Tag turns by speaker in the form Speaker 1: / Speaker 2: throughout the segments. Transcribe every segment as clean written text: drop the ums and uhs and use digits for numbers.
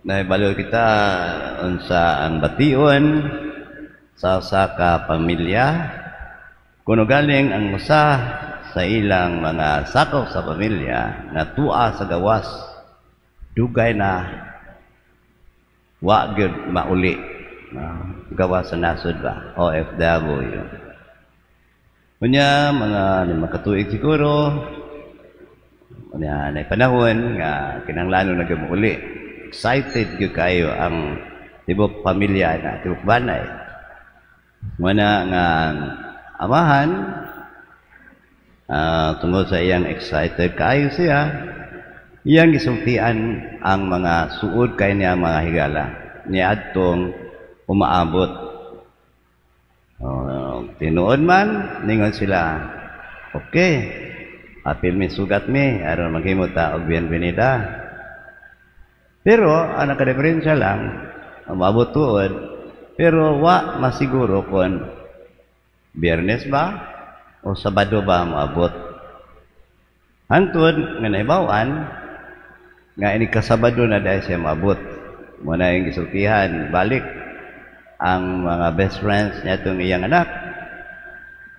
Speaker 1: Naibalo kita unsa ang bation sa usa ka pamilya kuno galing ang usa sa ilang mga sakop sa pamilya nga tua sa gawas dugay na wa gyud mauli gawas sa nasod ba OFW. Unya mga makatuig siguro unya na panahon nga kinahanglan na gyud excited gyud kayo ang tibok pamilya na tibok banay. Muna nga amahan tungod sa iyang excited kayo siya, iyang gisultian ang mga suod kay niya mga higala niadtong umaabot. Tinuod man ningon sila, okay, apil mi sugat mi aron maghimo ta og bienvenida. Pero ang nakadeferensya lang umabot tuod, pero wa masiguro kung Biyernes ba o Sabado ba maabot. Hantod nga naibawan nga ini kasabado na dahil siya maabot. Muna yung gisultihan balik ang mga best friends niya itong iyang anak,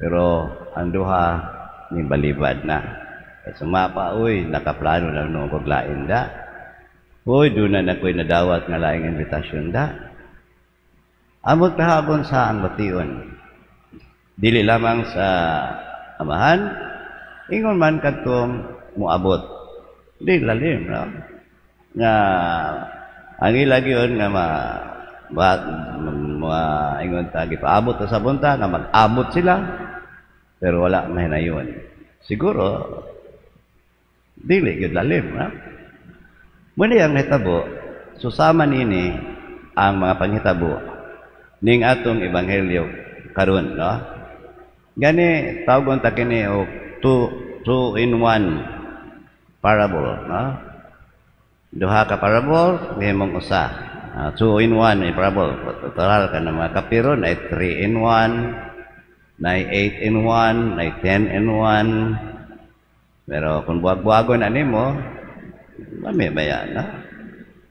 Speaker 1: pero ang duha ni balibad na. Sumapa, uy, nakaplano lang nung paglain da. Uy, doon na ako'y nadawat nga laing invitasyon da. Amot kahapon sa ang bation. Dili lamang sa amahan, ingon man katong muabot. Di lalim, no? Nga, ang ilagi yun nga ingon tagi, paabot sa bunta, nga mag-abot sila, pero wala mahinayon. Siguro, dili yun lalim, no? Muli ang hitabo, susama nini ang mga panghitabo ning atong ebanghelyo karon, no? Gani tawgon ta kini og two in one parable, no? Duha ka parable himong usa. Two in one parable. Total ka na mga kapiro na 3 in 1, na 8 in 1, na 10 in 1. Pero kung buwag-buwagon ani mo, mami bayan na.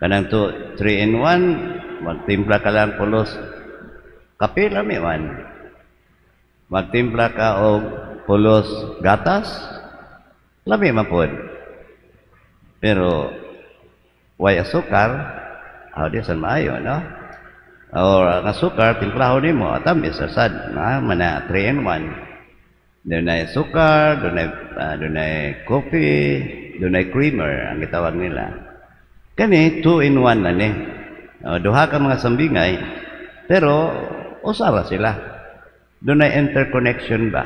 Speaker 1: Kanang 3 in 1, magtimpla ka lang pulos kape lami man. Magtimpla ka og pulos gatas, lami man pod. Pero way asukar, di san maayo, no? Or ang asukar timplahon nimo tamis sad na mana 3 in 1. Dunay sukar, dunay coffee, dunay creamer ang gitawag nila. Kani 2 in 1 na ni. Duha ka mga sambingay, pero usara sila. Dunay interconnection ba?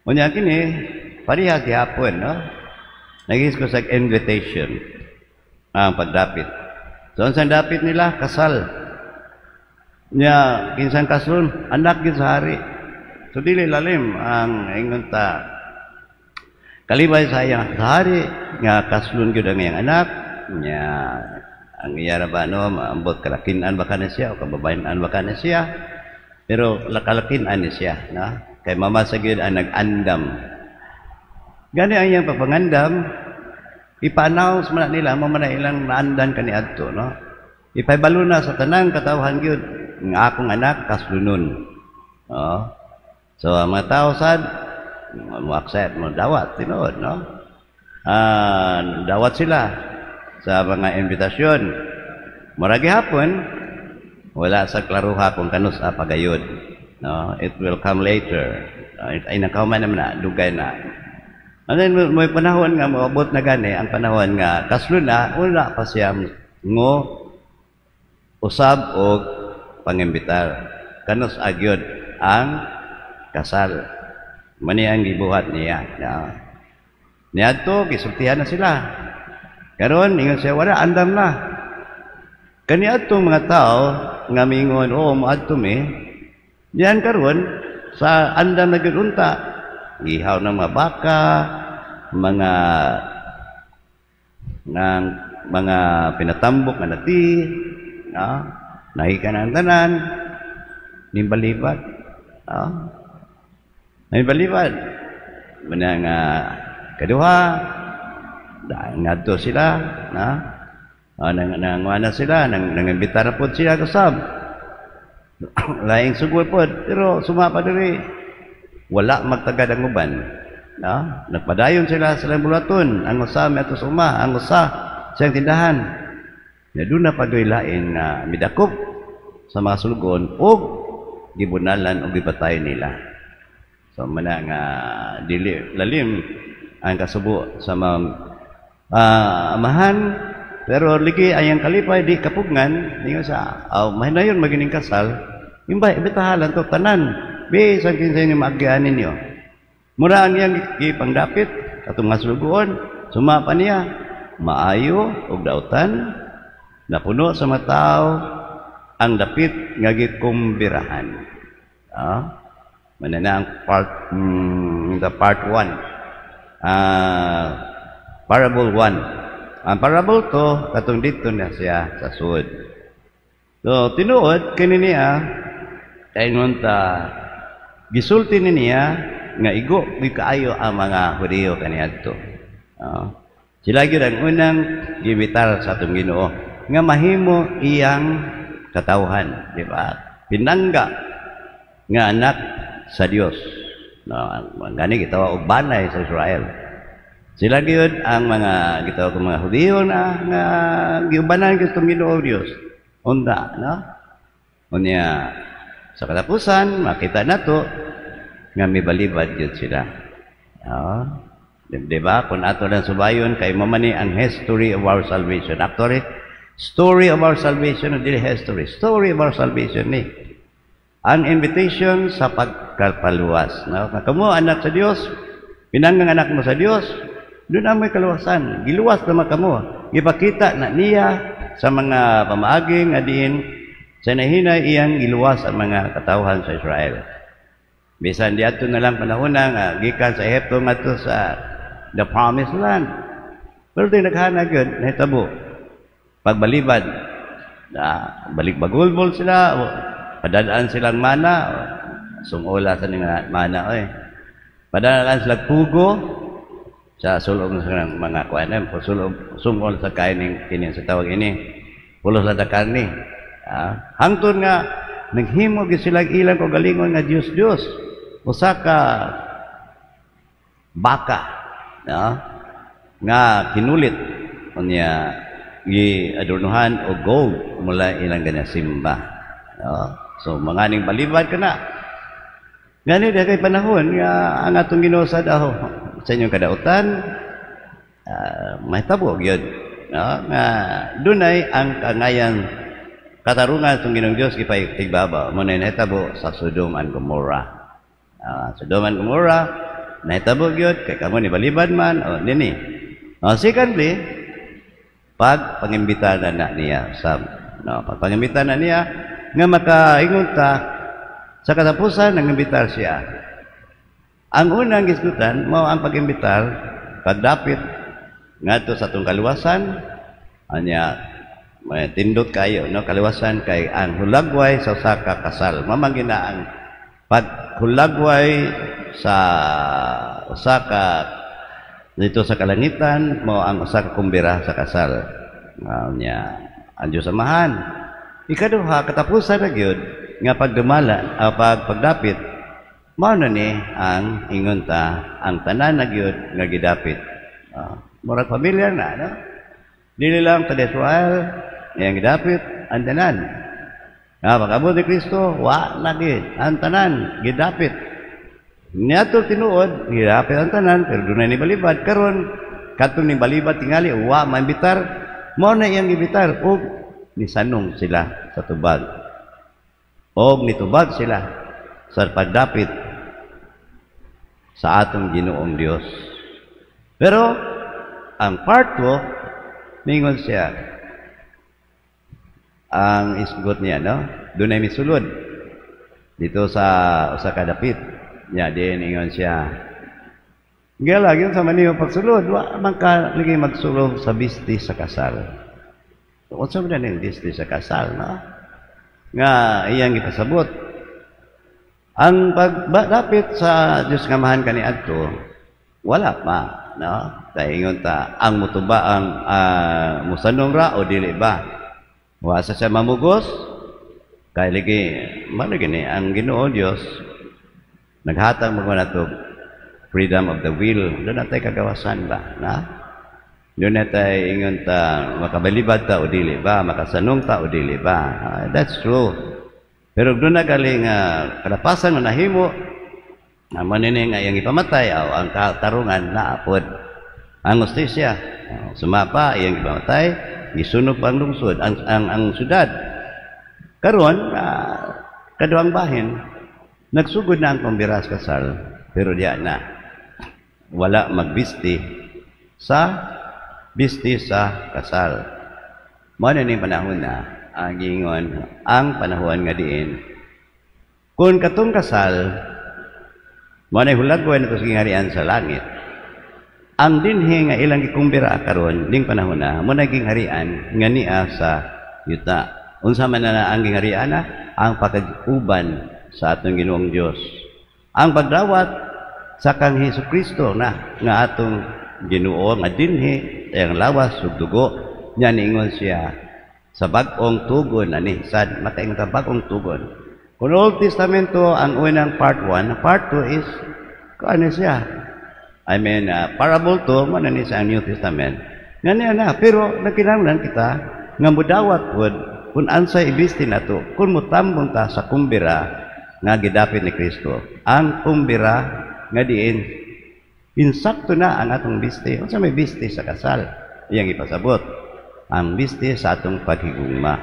Speaker 1: Unya kini pareha gihapon, no? Nagis ko sa invitation ang pagdapit. So ang dapit nila kasal. Nya kinsan kasun anak gid sa hari. So dili lalim ang ingon ta kalibay sa iyang hari nga kaslun gyud ang iyang anak nya ang iya ba no maambot kalakin-an ba kana siya o kababayan-an ba kana siya, pero lakalakin-an ni siya, no? Kay mama sa gyud ang nag-andam. Gani ang iyang pagpangandam ipanaw sa nila mo man ilang naandan kaniadto, no? Ipaybalo na sa tanang katawhan gyud nga akong anak kaslunon. So ang mga tao sad mo accept mo dawat tinuod, no? Dawat sila sa mga invitasyon. Murag gihapon wala sa klaruha kung kanus pagayod, no? It will come later. Ay nakauman naman na dugay na. Ano may panahon nga moabot na gani ang panahon nga kaslun na wala pa siya ngo usab og pangimbitar. Kanus agyod ang kasal. Mani ang gibuhat niya. Niadto gisultihan na sila. Karon ingon siya wala andam na. Kaniadtong mga tao nga mingon maadto mi. Diyan karon sa andam na gyud unta. Ihaw ng mga baka, mga pinatambok na nati, nahikan ang tanan, nimbalibad, nimbalibad. Manang kaduha, dahil nga to sila, Nang sila, nangimbita na po sila kasab. Laing sugod po, pero sumapa diri. Wala magtagad ang uban. No? Nagpadayon sila sa bulaton. Ang usa may atos uma, ang usa siyang tindahan. Na doon na padoy-lain na midakop sa mga sulugon o gibunalan o gipatay nila. So, mana nga lalim ang kasubo sa mga amahan. Pero ligi ayang kalipay di kapugngan ninyo sa mahinayon magining kasal imbay bitahalan to tanan bisan kinsa ni maagian ninyo mura ang iyang gipangdapit katong nga sulugon sumapa niya maayo og dautan napuno sa mga tao ang dapit nga gikumbirahan manana ang part 1 parable 1. Ang parable to, katong dito na siya sa sud. So, tinuod, kaniniya, kaingon ta, gisulti niya, nga igo, kaayo ang mga Hudiyo kaniyadto. Sila gyud ang unang gibitar sa atong Ginoo, nga mahimo iyang katawhan, di ba? Pinangga nga anak sa Dios. Gani gitawa og banay sa Israel. Sila gyud ang mga gitawag ko mga Hudiyo na nga giubanan gyud tong Ginoo Dios. Unda, no? Unya sa katapusan makita nato nga mibalibad gyud sila. Di ba? Kung ato lang subayon kay mamani ang history of our salvation. Actually, story of our salvation dili history. Story of our salvation ni ang invitation sa pagkapaluwas, no? Kamo anak sa Dios, pinanggang anak mo sa Dios. Doon ang may kaluwasan. Giluwas naman kamo. Ipakita na niya sa mga pamaaging nga diin sa nahinay iyang giluwas ang mga katawhan sa Israel. Bisan di ato na lang panahon nga gikan sa Ehipto ngadto sa the promised land. Pero di naghana gyud nahitabo. Pagbalibad, balik bagulbol sila, padadaan silang mana, sungola sa nga mana padadaan silang pugo. Sa sulong sa mga kuanan po sungol sa kain kini sa tawag ini pulos sa karni hangtod nga naghimo gyud sila ilang ko galingon nga Dios usa ka baka nga kinulit unya gi-adornohan og gold mula ilang gana simba so mga ning balibad kana ngani kay panahon nga ang atong Ginoo sa daho sa inyong kadautan mahitabo yun nga dunay ang kangayan katarungan itong Ginoong Diyos kipay-tigbaba mo na nahitabo sa Sodom and Gomorrah Sodom and Gomorrah nahitabo yun kay kamo ni balibad man nini secondly pangimbita na niya pangimbita na niya nga makaingon ta sa katapusan nangimbitar siya. Ang unang gisgutan mao ang pag-imbitar pagdapit ngadto sa atong kaluwasan anya may tindot kayo no kaluwasan kay ang hulagway sa usa ka kasal mamangina ang paghulagway sa usa ka dito sa kalangitan mao ang usa ka kumbira sa kasal anya ang Dios amahan ikaduha katapusan na gyud nga pagdumala pagdapit mao na ni ang ingon ta ang tanan na gyud nga gidapit murag pamilya na no dili lang sa Israel yang gidapit ang tanan pag-abot ni Kristo wa lagi ang tanan gidapit niadto tinuod gidapit ang tanan pero dunay ni balibad karon katong ni balibad tingali wa maimbitar mao na iyang gibitar og nisanong sila sa tubag og nitubag sila sa pagdapit sa atong Ginoong Dios. Pero ang part 2 ningon siya ang isgot niya no dunay misulod dito sa usa ka dapit nya din ingon siya gala gyud sa maniyo pagsulod wa man ka lagi magsulod sa bisti sa kasal unsa man ni bisti sa kasal no nga iyang gipasabot ang pagdapit sa Diyos nga mahan kaniadto wala pa no? Kay ingon ta ang mutuba ang musanong ra o dili ba? Wa sa siya mamugos kay lagi malagi ni ang Ginoo Dios naghatag mo nato freedom of the will. Doon natin kagawasan ba? Na? Doon natin ingon ta makabalibad ta o dili ba? Makasanong ta o dili ba? That's true. Pero doon na galing kalapasan na nahimo na manini nga iyang ipamatay o ang tarungan na apod ang justisya. Sumapa iyang ipamatay, gisunog pa ang lungsod, ang syudad. Karon kaduang bahin, nagsugod na ang pambiras kasal, pero diya na wala magbisti sa kasal. Mao na ni panahon na ang gingon ang panahon nga diin kung katong kasal mao na hulagwan nato sa gingharian sa langit. Ang dinhi nga ilang gikumbira karon ding panahon na mo naging harian nga niya sa yuta. Unsa man na ang gingharian ang pagkag-uban sa atong Ginoong Dios. Ang pagdawat sa kang Hesukristo na nga atong Ginoo nga dinhi ang lawas ug dugo nya niingon siya sa bag-ong tugon ani sad makaingon ta bag-ong tugon. Kung Old Testamento ang unang part 1, part 2 is kaano siya? I mean parable to man ni sa New Testament. Ngani na pero nagkinahanglan kita nga mudawat pod kung ansay ibisti nato kung mutambong ta sa kumbira nga gidapit ni Kristo. Ang kumbira nga diin insakto na ang atong bisti. Unsa may bisti sa kasal? Iyang ipasabot. Ang bisti sa atong paghigugma.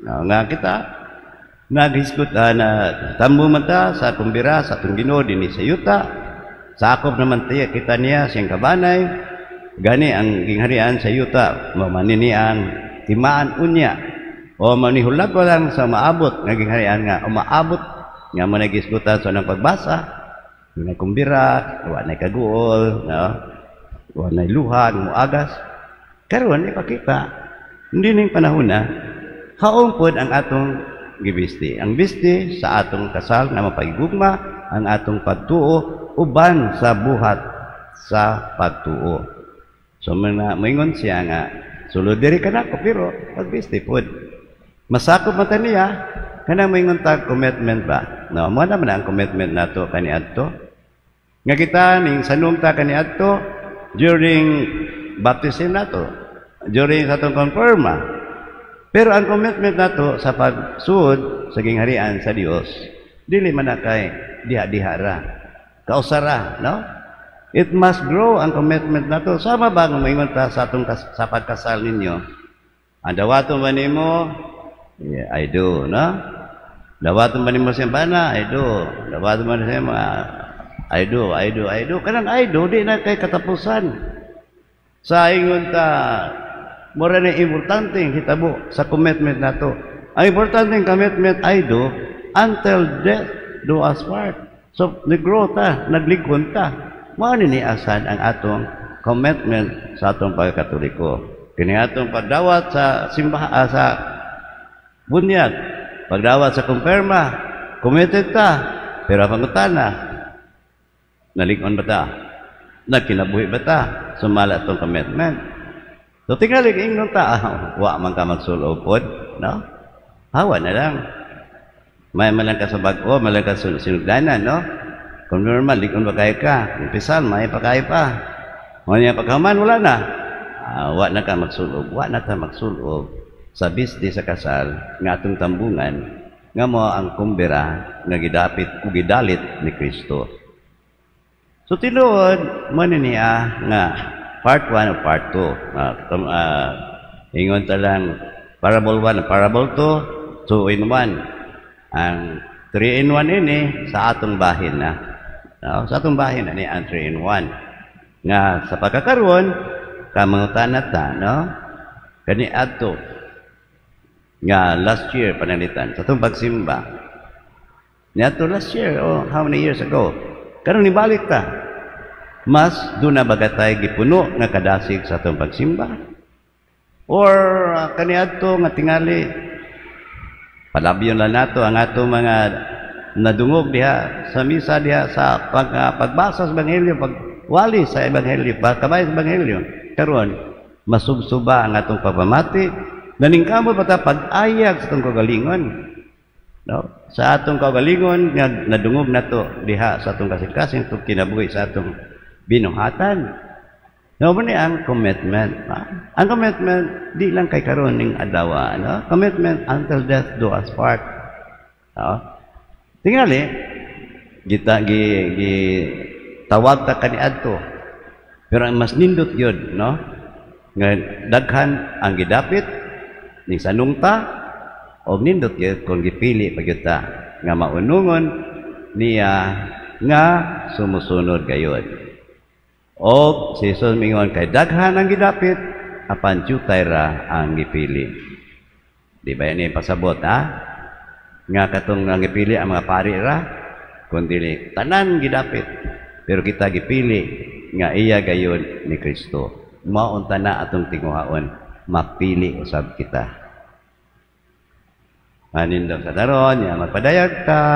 Speaker 1: Nga kita naghisgot na tambo man ta sa kumbira sa atong Ginoo dinhi sa yuta. Sakop naman tiya kita niya siyang kabanay. Gani ang gingharian sa yuta mamanini ang timaan unya o manihulag ko lang sa maabot nga gingharian nga umaabot nga managisgutan sa nang pagbasa. Wala kumbira, wala kaguol, no? Wala luhan, muagas. Karon ipakita, hindi ning panahon na haumpod ang atong gibisti. Ang bisti sa atong kasal na mapahigugma, ang atong pagtuo uban sa buhat sa pagtuo. So maingon siya nga sulod diri kanako pero pagbisti pod. Masakop man ta niya kanang maingon ta commitment ba. No, mo naman ang commitment nato kaniadto. Nga kita ning sanong ta kaniadto during baptism nato, during sa atong konfirma. Pero ang commitment nato sa pagsuod sa gingharian sa Dios dili man na kay diha-diha ra. Kausara, no? It must grow ang commitment nato. Sama ba kung maingon ta sa atong sa pagkasal ninyo? Ang dawaton ba nimo? Yeah, I do, no? Dawaton ba nimo sa bana? I do. Dawaton ba nimo I do. Kanang I do, di na kay katapusan. Sa ingon ta, mura na importante ang hitabo sa commitment nato. Ang importante ang commitment I do until death do us part. So, nag-grow ta, nagligon ta. Maano ni asan ang atong commitment sa atong pagkatoliko. Kini atong pagdawat sa simbahan, sa bunyag, pagdawat sa kumpirma, committed ta, pero pangutana, nalingon ba ta? Nagkinabuhi ba ta? Sumala itong commitment. So, tingalig ingnon ta, wa man ka magsulopod, no? Hawa na lang. May malang ka sa bago, malang ka sa sinugdanan, no? Kung normal, likon ba kayo ka? Umpisan, may pa kayo pa. Mga pagkaman, wala na. Wa na ka magsulob. Wa na ka magsulob sa bisdi sa kasal, nga atong tambungan, nga mo ang kumbira, nga gidapit o gidalit ni Kristo. So tinuod mo niya nga part 1 o part 2. Ingon ta lang parable 1 parable 2, 2 in 1. Ang 3 in 1 ini sa atong bahin na. Sa atong bahin ani ang 3 in 1. Nga sa pagkakaroon kamangutan ta, no? Kani adto nga last year panalitan sa atong pagsimba. Niadto last year how many years ago? Karon nibalik ta. Mas doon na bagatay gipuno nga kadasig sa atong pagsimba. Or kaniadto nga tingali palabyon lang nato ang atong mga nadungog diha sa misa diha sa pagbasa sa ebanghelyo wali sa ebanghelyo, kabay sa ebanghelyo. Karon masubsuba ang atong pagpamati, naningkamot pa ta pag-ayag sa atong kagalingon. No? Sa atong kagalingon nga nadungog nato diha sa atong kasing-kasing ug kinabuhi sa atong binuhatan. No, muna ang commitment. Ang commitment di lang kay karon ning adlaw, no? Commitment until death do us part. No? Tingali kita gi tawag ta kaniadto. Pero ang mas nindot yun, no? Nga daghan ang gidapit ning sanungta o nindot yun kung gipili pagyuta nga maunungon niya nga sumusunod gayon. O si Jesus mingon kay daghan ang gidapit apan jutay ra ang gipili. Di ba yan yung pasabot, ha? Nga katong ang gipili ang mga pari ra kundi tanan gidapit pero kita gipili nga iya gayon ni Kristo. Maunta na atong tinguhaon mapili usab kita. Manin daw sa daron, ya magpadayag ta.